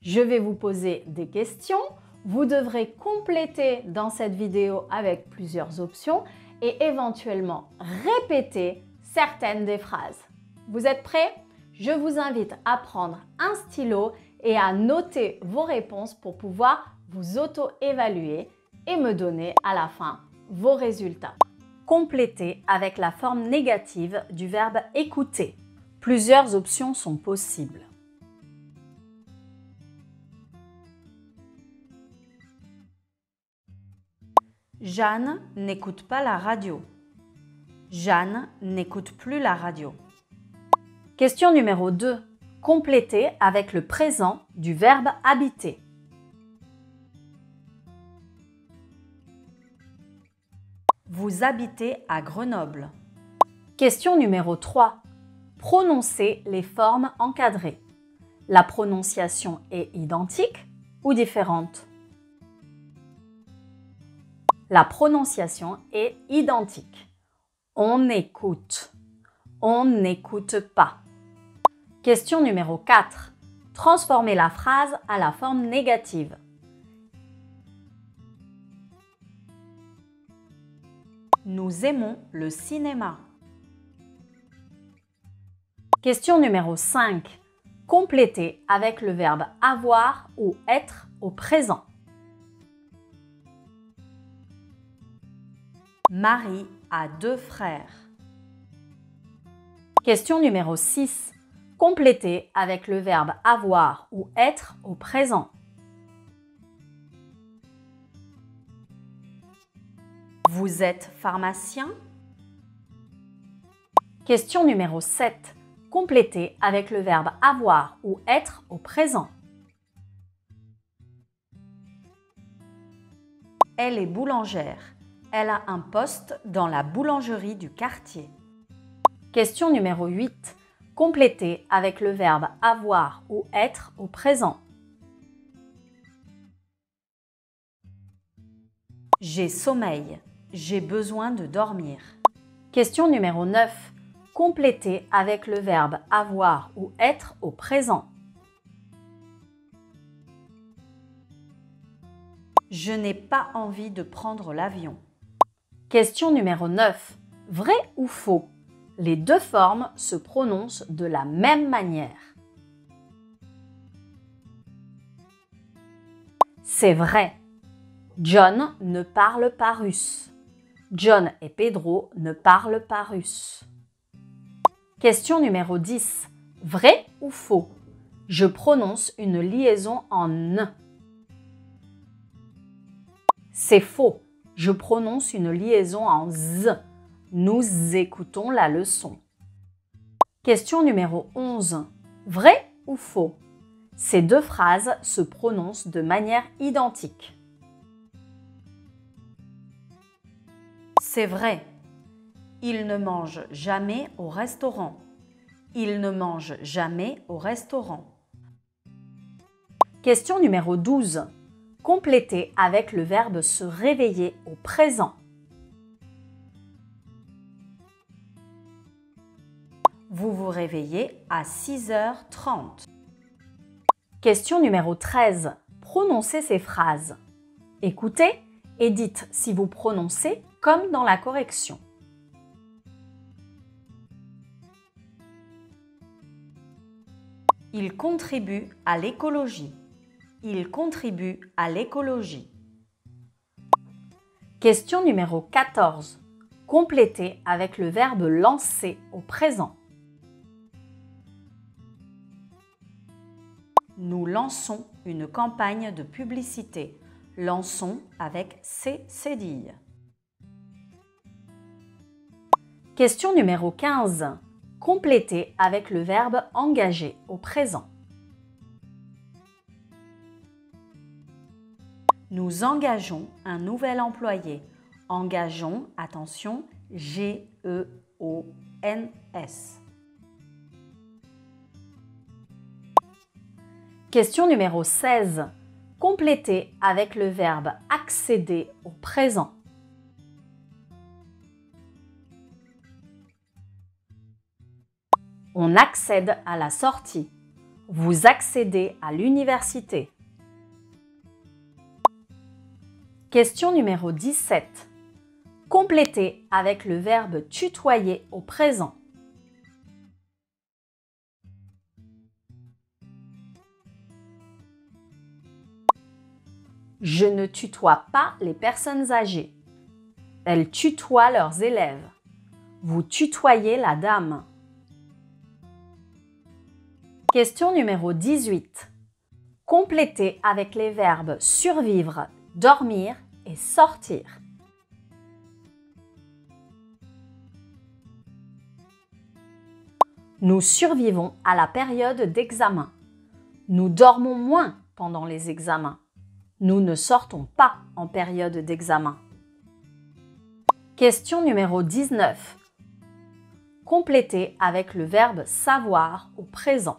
Je vais vous poser des questions. Vous devrez compléter dans cette vidéo avec plusieurs options et éventuellement répéter certaines des phrases. Vous êtes prêts? Je vous invite à prendre un stylo et à noter vos réponses pour pouvoir vous auto-évaluer et me donner à la fin vos résultats. Complétez avec la forme négative du verbe écouter. Plusieurs options sont possibles. Jeanne n'écoute pas la radio. Jeanne n'écoute plus la radio. Question numéro 2. Complétez avec le présent du verbe habiter. Vous habitez à Grenoble. Question numéro 3. Prononcez les formes encadrées. La prononciation est identique ou différente? La prononciation est identique. On écoute. On n'écoute pas. Question numéro 4. Transformez la phrase à la forme négative. Nous aimons le cinéma. Question numéro 5. Complétez avec le verbe avoir ou être au présent. Marie a 2 frères. Question numéro 6. Complétez avec le verbe avoir ou être au présent. Vous êtes pharmacien? Question numéro 7. Complétez avec le verbe avoir ou être au présent. Elle est boulangère. Elle a un poste dans la boulangerie du quartier. Question numéro 8. Complétez avec le verbe avoir ou être au présent. J'ai sommeil. J'ai besoin de dormir. Question numéro 9. Complétez avec le verbe avoir ou être au présent. Je n'ai pas envie de prendre l'avion. Question numéro 9. Vrai ou faux? Les 2 formes se prononcent de la même manière. C'est vrai. John ne parle pas russe. John et Pedro ne parlent pas russe. Question numéro 10. Vrai ou faux? Je prononce une liaison en n. C'est faux. Je prononce une liaison en z. Nous écoutons la leçon. Question numéro 11. Vrai ou faux? Ces 2 phrases se prononcent de manière identique. C'est vrai. Il ne mange jamais au restaurant. Il ne mange jamais au restaurant. Question numéro 12. Complétez avec le verbe se réveiller au présent. Vous vous réveillez à 6h30. Question numéro 13. Prononcez ces phrases. Écoutez et dites si vous prononcez comme dans la correction. Il contribue à l'écologie. Il contribue à l'écologie. Question numéro 14. Complétez avec le verbe lancer au présent. Nous lançons une campagne de publicité. Lançons avec C cédille. Question numéro 15. Complétez avec le verbe engager au présent. Nous engageons un nouvel employé. Engageons, attention, G-E-O-N-S. Question numéro 16. Complétez avec le verbe accéder au présent. On accède à la sortie. Vous accédez à l'université. Question numéro 17. Complétez avec le verbe tutoyer au présent. Je ne tutoie pas les personnes âgées. Elles tutoient leurs élèves. Vous tutoyez la dame. Question numéro 18. Complétez avec les verbes survivre, dormir et sortir. Nous survivons à la période d'examen. Nous dormons moins pendant les examens. Nous ne sortons pas en période d'examen. Question numéro 19. Complétez avec le verbe savoir au présent.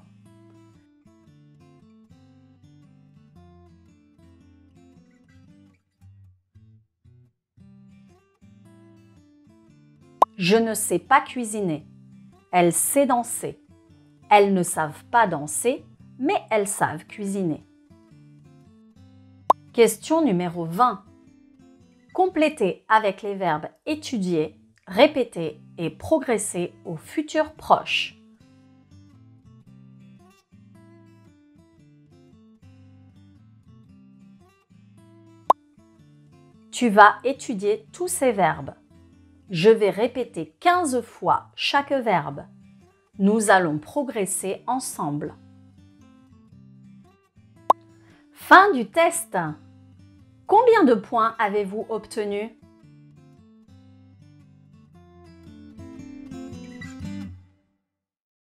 Je ne sais pas cuisiner. Elle sait danser. Elles ne savent pas danser, mais elles savent cuisiner. Question numéro 20. Complétez avec les verbes étudier, répéter et progresser au futur proche. Tu vas étudier tous ces verbes. Je vais répéter 15 fois chaque verbe. Nous allons progresser ensemble. Fin du test. Combien de points avez-vous obtenu ?